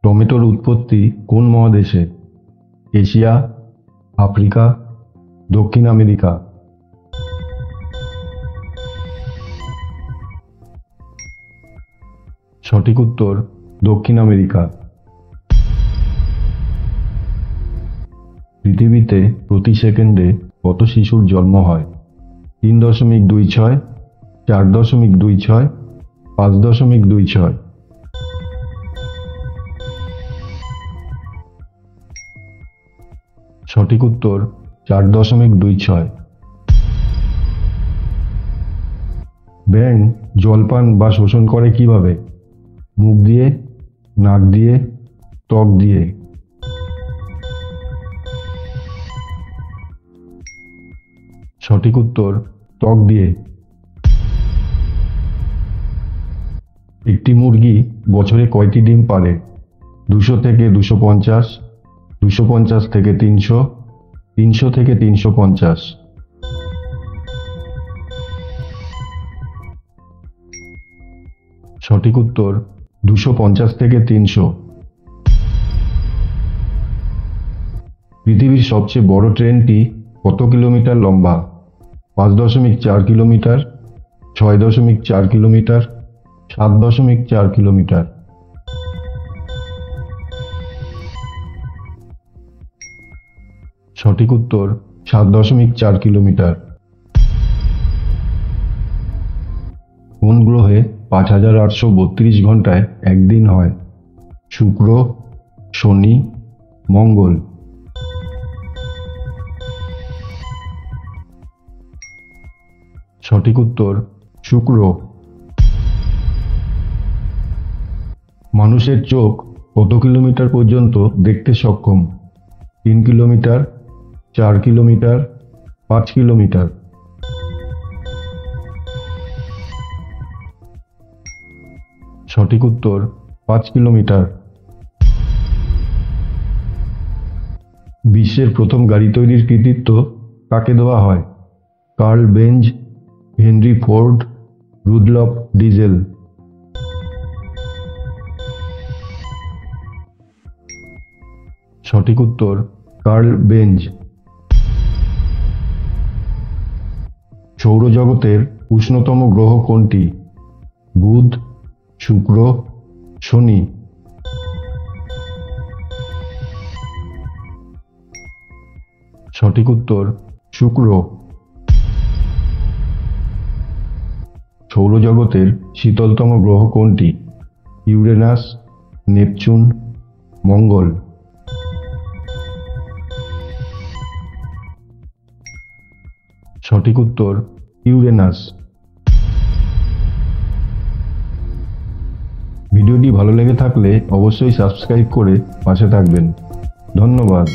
টমেটোর উৎপত্তি কোন মহাদেশে? এশিয়া, আফ্রিকা, দক্ষিণ আমেরিকা? সঠিক উত্তর দক্ষিণ আমেরিকা। পৃথিবীতে প্রতি সেকেন্ডে কত শিশুর জন্ম হয়? 3.26, 4.26, 5.26? সঠিক উত্তর 4.26। ব্যাঙ জলপান বা শোষণ করে কিভাবে? মুখ দিয়ে, নাক দিয়ে, ত্বক দিয়ে? সঠিক উত্তর ত্বক দিয়ে। একটি মুরগি বছরে কয়টি ডিম পাড়ে? 200 থেকে 250, 250 থেকে 300, 300 থেকে 350? সঠিক উত্তর 250 থেকে 300। পৃথিবীর সবচেয়ে বড় ট্রেনটি কত কিলোমিটার লম্বা? 5.4 কিলোমিটার, 6.4 কিলোমিটার, 7.4 কিলোমিটার? সঠিক উত্তর 7.4 কিলোমিটার। কোন গ্রহে 5832 ঘন্টায় একদিন হয়? শুক্র, শনি, মঙ্গল? সঠিক উত্তর শুক্র। মানুষের চোখ কত কিলোমিটার পর্যন্ত দেখতে সক্ষম? 3 কিলোমিটার, 4 কিলোমিটার, 5 কিলোমিটার? সঠিক উত্তর 5 কিলোমিটার। বিশ্বের প্রথম গাড়ি তৈরির কৃতিত্ব কাকে দেওয়া হয়? Karl Benz, Henry Ford, Rudolf Diesel? সঠিক উত্তর কার্ল বেঞ্জ। সৌরজগতের উষ্ণতম গ্রহ কোনটি? বুধ, শুক্র, শনি? সঠিক উত্তর শুক্র। সৌরজগতের শীতলতম গ্রহ কোনটি? ইউরেনাস, নেপচুন, মঙ্গল? সঠিক উত্তর ইউরেনাস। ভিডিওটি ভালো লেগে থাকলে অবশ্যই সাবস্ক্রাইব করে পাশে থাকবেন। ধন্যবাদ।